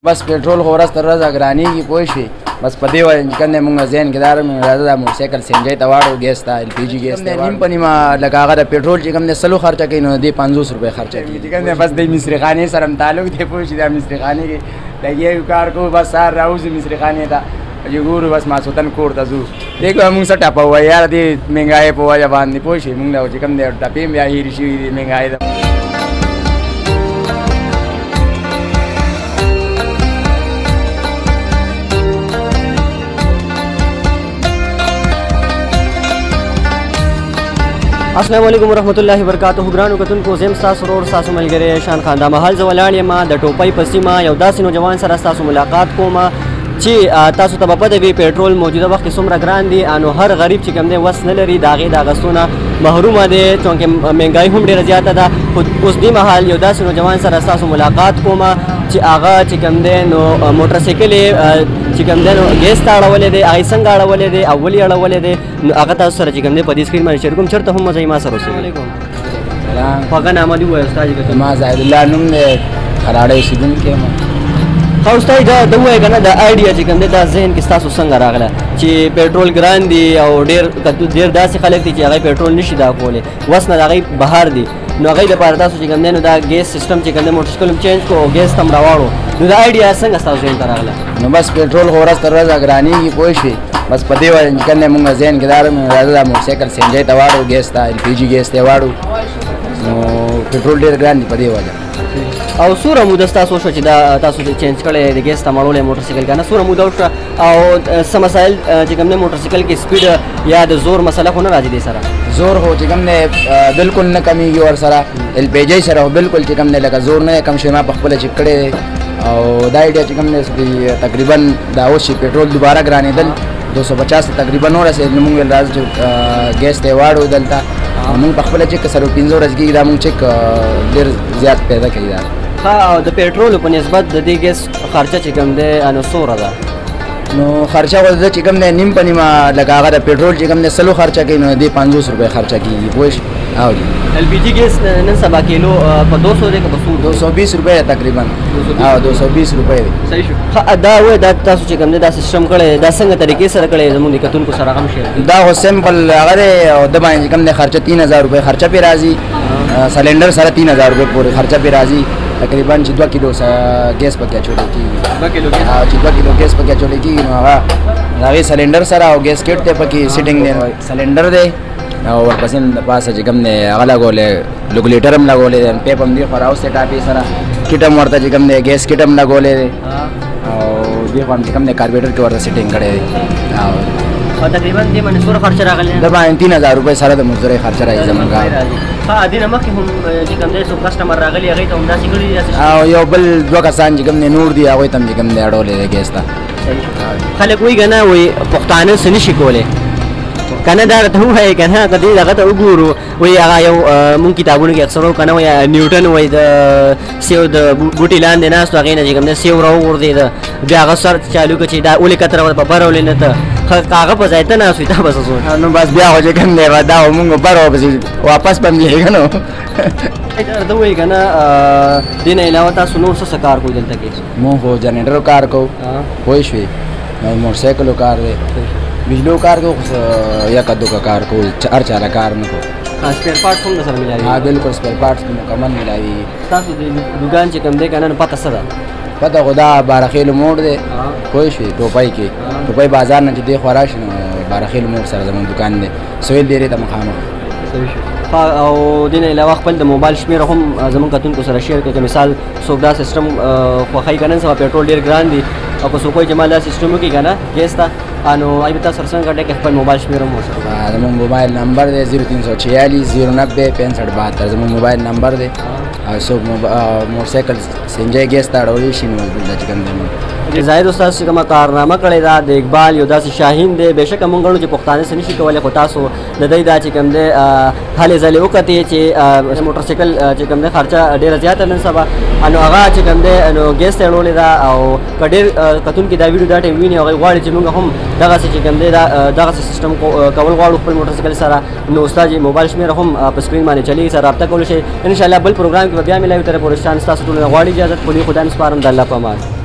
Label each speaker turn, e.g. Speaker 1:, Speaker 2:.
Speaker 1: بس पेट्रोल خو ورځ تر ورځې ګرانېږي پوه شوې بس په دې وجه چې کوم دی مونږ ذهن کې دا راځه دا موټرسایکل سینجۍ ته واړو ګیس ته ایل پي جي ګیس ته نیم په نیمه لکه هغه د پیټرول چې کوم دی 100 خرچه کوي نو دې 50 روپۍ خرچه کوي چې کوم دی بس د مصري خانې سره هم تعلق دی پوه شوې دا مصري خانې کې لګیا کار کوو بس سهار راوځو مصري خانې ته چې ګورو بس ماسوتن کور ته ځو دې کوه مونږ څه ټاپه ووایه یاره دې مهنګایۍ په وجه باندې پوه شوې مونږ چې کوم دی ټپې هم بیا هېرې شوي دي مهنګایۍ ده.
Speaker 2: السلام علیکم ورحمۃ اللہ وبرکاتہ ګرانو کتونکو زم تاسو ورور تاسو ملګری شان خان دا محل زولاړ یم د ټوپۍ په سیمه یو داسې نوجوان سره تاسو ملاقات کوم چې تاسو ته به پته وي پیټرول موجوده وخت کې څومره ګران دي نو هر غریب چې کوم دی وس نه لري د هغې د اخیستونه محرومه دی چونکې مهنګایي هم ډېره زیاته ده خو اوس دې مهال یو داسې نوجوان سره تاسو ملاقات کوم چې هغه چې کوم دی نو موټرسایکل یې چې کوم دی نو ګیس ته اړولی دی هغې څنګه اړولی دی او ولې اړولی دی نو هغه تاسو سره چې کوم دی په دې سکرین باندې شیر کوم چېرته هم مزه یې ما سره اوسېږي. خوږه نامه دې ووایه استاد جي.
Speaker 1: ما زاهد الله نوم دی خراړی اوسېدونکی یم.
Speaker 2: ښه استاد دا ووایه که نه دا آیډیا چې کوم دی دا ذهن کې ستاسو څنګه راغله چې پیټرول ګران دي او ډېر داسې خلک دي چې هغوی پیټرول نشي دا کولی وس نه د هغوی بهر دي نو هغوی دپاره تاسو چې کوم دی نو دا ګیس سیسټم چې کوم دی موټرسایکل هم چینج کړو او ګیس ته هم راواړو نو دا آیډیا څنګه ستاسو ذهن ته راغله؟
Speaker 1: نو بس پیټرول خو ورځ تر ورځې ګرانېږي پوه شوې بس په دې وجه چې کوم دی مونږ ذهن کې دا راځه دا موټرسایکل سینجۍ ته واړو ګیس ته ایل پي جي ګیس ته واړو نو پیټرول ډېر ګران دی په دې وجه.
Speaker 2: او څومره موده ستاسو وشوه چې دا تاسو چینج کړی د ګیس ته مړولی موټرسایکل که نه څومره موده وشوه او څه مسایل چې کوم دی موټرسایکل کې سپیډ یا د زور مسله خو نه راځي دې سره؟
Speaker 1: زور خو چې کوم دی بلکل نه کمیږي ورسره ایل پي جي سره خو بلکل چې کوم دی لکه زور نه کم شوی ما په خپله چک کړی دی او دا ایډیا چې کوم دی تقریبا دا اوس چې پیټرول دوباره ګرانېدل 250 تقریبا ورسېد نو مونږ ویل راځو چې ګیس ته یې واړو دلته مونږ په خپله چک سره 15 ورځې کېږي دا مونږ چک ډېر زیات پیدا کوي دا.
Speaker 2: ښه او د پیټرولو په نسبت د دې ګیس خرچه چې کوم دی نو څومره ده؟
Speaker 1: نو خرچه خو چې کوم دی نیم په نیمه لکه هغه د پیټرول چې کوم دی 100 خرچه کوي نو دې 50 روپۍ خرچه کېږي پوه شوې.
Speaker 2: ایل پي جي ګیس نن سبا کیلو په 200 دی که په
Speaker 1: 220 روپۍ تقریبا 220 روپۍ دی.
Speaker 2: صحیح شو. دا وایي دا تاسو چې کوم دی دا سیسټم کړی دا څنګه طریقې سره کړی زموږ د کتونکو سره هم شیر کړي؟
Speaker 1: دا خو سمپل هغه دی او د باندې چې کوم دی خرچه 3000 روپۍ خرچه پې راځي سلنډر سره 3000 روپۍ پورې خرچه پې راځي تقریبا چې 2 کیلو ګیس پکې اچولی کېږي 2 کیلو چې 2 کیلو ګیس پکې اچولی کېږي نو هغه د هغې سلنډر سره او ګیس کټ دی پکې سیټینګ دی سلنډر دی او ورپسې د پاسه چې کوم دی هغه لګولی لوګلیټر هم لګولی دی پیپ هم دې خوا راوستی ټاپې سره کټ هم ورته چې کوم دی ګیس کټ هم لګولی دی او دې خوا هم چې کوم دی کاربیټر کې ورته سیټینګ کړی دی
Speaker 2: تقریبا دې باندې څومره خرچه راغلی؟
Speaker 1: د باندې 3000 روپۍ سره د مزدورۍ خرچه راځي زموږ.
Speaker 2: ښه دې نه مخکې هم چې کوم دی څوک کسټمر راغلي هغوی ته هم داسې کړي دي؟
Speaker 1: او یو بل 2 کسان چې کوم دی نور دي هغوی ته هم چې کوم دی اړولی دی ګیس ته.
Speaker 2: خلک وایي که نه وایي پښتانه څه نشي کولی که نه دا راته ووایې که نه که دې هغه ته وګورو وایي هغه یو مونږ کتابونو کې اکثر که نه وایي نیوټن وایي د سیو د بوټي لاندې ناست و هغې نه چې کوم دی سیو راوغورځېده بیا هغه سر چالو کړه چې دا ولې کتره په بر ولې نه ته هغه په ځای ته ناست وي تا به څه سوچ
Speaker 1: نو بس بیا خو چې کوم دی دا خو مونږ بر ورپسې واپس به هم لېږه نو
Speaker 2: ته وایي که نه دې نه علاوه تاسو نور څه کار کوئ دلته کې؟
Speaker 1: مونږ خو جنریټرو کار کوو پوه شوې موټرسایکلو کار دی بجلو کار کوو یکه دوکه کار کوو هر چاله کار نه کوو.
Speaker 2: سپیر پارټس هم درسره ملاوي؟
Speaker 1: بلکل سپیر پارټس مکمل ملاوي.
Speaker 2: تاسو د دوکان چې کوم دی که نه پته څه ده؟
Speaker 1: پته خو دا بارخیلو موړ دی پوه شوې ټوپۍ کې ټوپۍ بازار نه چې دې خوا راشي نو بارخیلو موړ سره زموږ دوکان دی سویل ډېرې ته مخامخ.
Speaker 2: او دې نه علاوه خپل د موبایل شمېره هم زموږ کتونکو سره شیر کړئ که مثال څوک دا سیسټم خوښوي که نن سبا پیټرول ډېر ګران دي او که څوک وایي چې ما دا سیسټم وکړي که نه ګیس ته نو هغوی به تاسو سره څنګه کنټیکټ کړي خپل موبایل شمېره هم ورسره
Speaker 1: زموږ موبایل نمبر دی 0346 090 6572 زموږ موبایل نمبر دی او څوک موټرسایکل سینجۍ ګیس ته اړولی شي نو دلته چې کوم دی
Speaker 2: زاهد استاد چې کومه کارنامه کړې ده د اقبال یو داسې شاهین دی بېشکه مونږ ګڼو چې پښتانه څه نشي کولی خو تاسو د دوی دا چې کوم دی هلې ځلې وکتې چې موټرسایکل چې کوم دی خرچه ډېره زیاته نن سبا نو هغه چې کوم دی نو ګیس ته یې اړولې ده او که ډېر کتونکي دا ویډیو دا ټایم ویني هغوی غواړي چې مونږ هم دغسې چې کوم دی دغسې سیسټم کول غواړو خپل موټرسایکل سره نو استاد موبایل شمېره هم په سکرین باندې چلیږي سره رابطه کولی شئ انشاءالله بل پروګرام کې به بیا ملاوي تر پورې شان ستاسو ټولو نه غواړي اجازت خو دې خدای نسپارم د الله په امان.